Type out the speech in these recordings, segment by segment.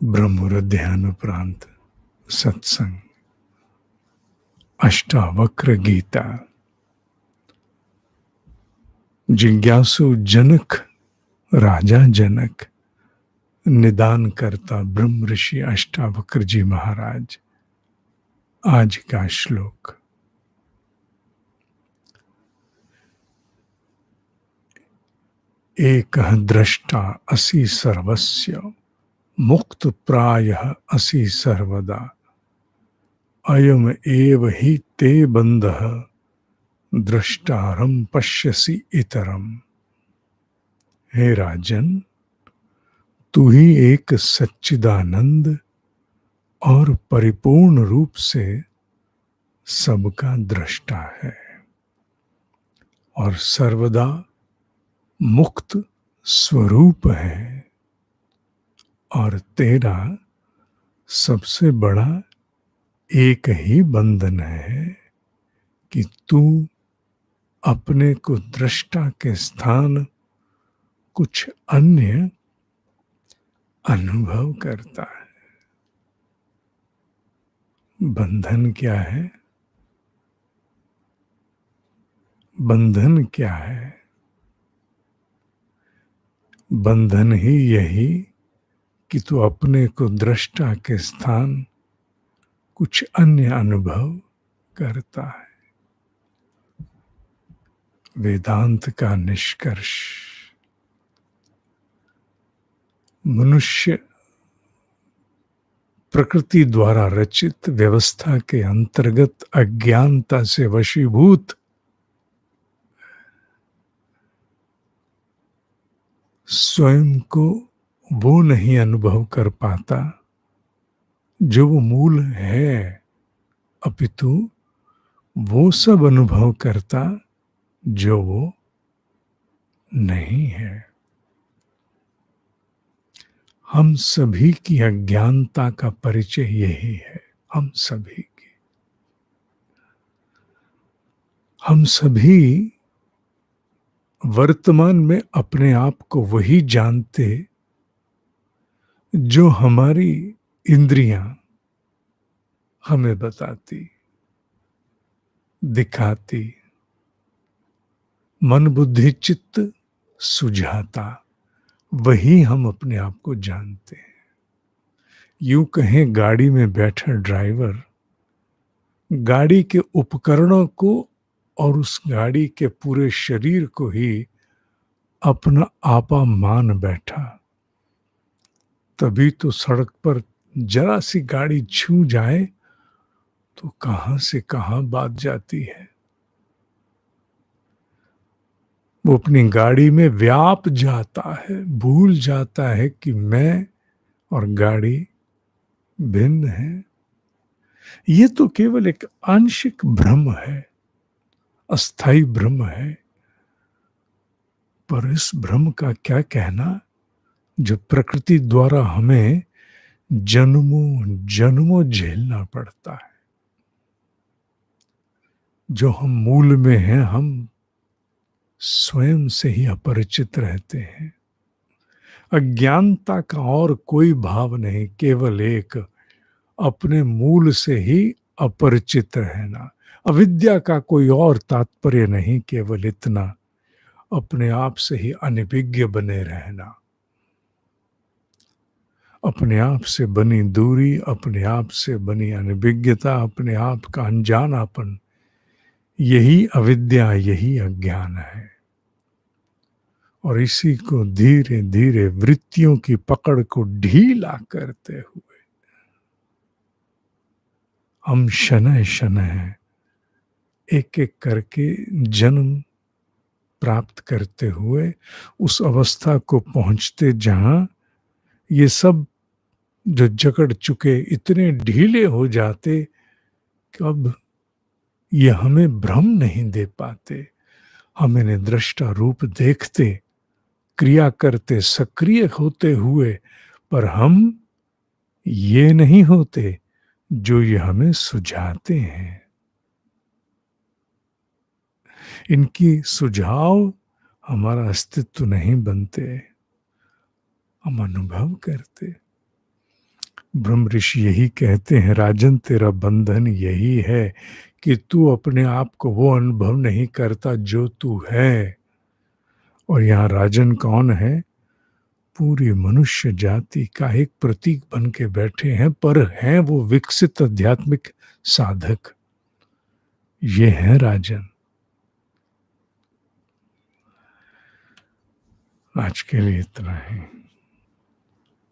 ब्रह्म ध्यान उपरांत सत्संग, अष्टावक्र गीता, जिज्ञासु जनक, राजा जनक, निदान करता ब्रह्म ऋषि अष्टावक्र जी महाराज। आज का श्लोक। एक द्रष्टा असि सर्वस्य, मुक्त प्रायः असि सर्वदा, अयम एव हि ते बंधः, द्रष्टारम पश्यसि इतरम। हे राजन, तू ही एक सच्चिदानंद और परिपूर्ण रूप से सबका दृष्टा है और सर्वदा मुक्त स्वरूप है, और तेरा सबसे बड़ा एक ही बंधन है कि तू अपने को दृष्टा के स्थान कुछ अन्य अनुभव करता है। बंधन क्या है? बंधन क्या है? बंधन ही यही कि तू अपने को दृष्टा के स्थान कुछ अन्य अनुभव करता है। वेदांत का निष्कर्ष, मनुष्य प्रकृति द्वारा रचित व्यवस्था के अंतर्गत अज्ञानता से वशीभूत स्वयं को वो नहीं अनुभव कर पाता जो वो मूल है, अपितु वो सब अनुभव करता जो वो नहीं है। हम सभी की अज्ञानता का परिचय यही है। हम सभी वर्तमान में अपने आप को वही जानते जो हमारी इंद्रियां हमें बताती, दिखाती, मन बुद्धि चित्त सुझाता, वही हम अपने आप को जानते हैं। यूं कहें, गाड़ी में बैठा ड्राइवर गाड़ी के उपकरणों को और उस गाड़ी के पूरे शरीर को ही अपना आपा मान बैठा, तभी तो सड़क पर जरा सी गाड़ी छू जाए तो कहां से कहां बात जाती है। वो अपनी गाड़ी में व्याप जाता है, भूल जाता है कि मैं और गाड़ी भिन्न है। ये तो केवल एक आंशिक भ्रम है, अस्थाई भ्रम है। पर इस भ्रम का क्या कहना जो प्रकृति द्वारा हमें जन्मों जन्मों झेलना पड़ता है। जो हम मूल में हैं, हम स्वयं से ही अपरिचित रहते हैं। अज्ञानता का और कोई भाव नहीं, केवल एक अपने मूल से ही अपरिचित रहना। अविद्या का कोई और तात्पर्य नहीं, केवल इतना, अपने आप से ही अनभिज्ञ बने रहना। अपने आप से बनी दूरी, अपने आप से बनी अनभिज्ञता, अपने आप का अनजानापन, यही अविद्या, यही अज्ञान है। और इसी को धीरे धीरे वृत्तियों की पकड़ को ढीला करते हुए हम शनय शनय एक एक करके जन्म प्राप्त करते हुए उस अवस्था को पहुंचते जहां ये सब जो जकड़ चुके इतने ढीले हो जाते कि अब ये हमें भ्रम नहीं दे पाते। हम इन्हें दृष्टा रूप देखते, क्रिया करते, सक्रिय होते हुए, पर हम ये नहीं होते जो ये हमें सुझाते हैं। इनकी सुझाव हमारा अस्तित्व नहीं बनते, हम अनुभव करते। ब्रह्म ऋषि यही कहते हैं, राजन तेरा बंधन यही है कि तू अपने आप को वो अनुभव नहीं करता जो तू है। और यहाँ राजन कौन है? पूरी मनुष्य जाति का एक प्रतीक बन के बैठे हैं, पर हैं वो विकसित आध्यात्मिक साधक। ये है राजन। आज के लिए इतना ही।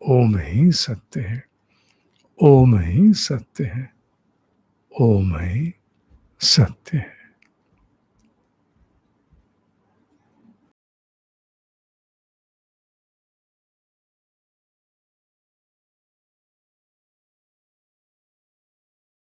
ओम ही सत्य है, ओम ही सत्य है, ओम ही सत्य है।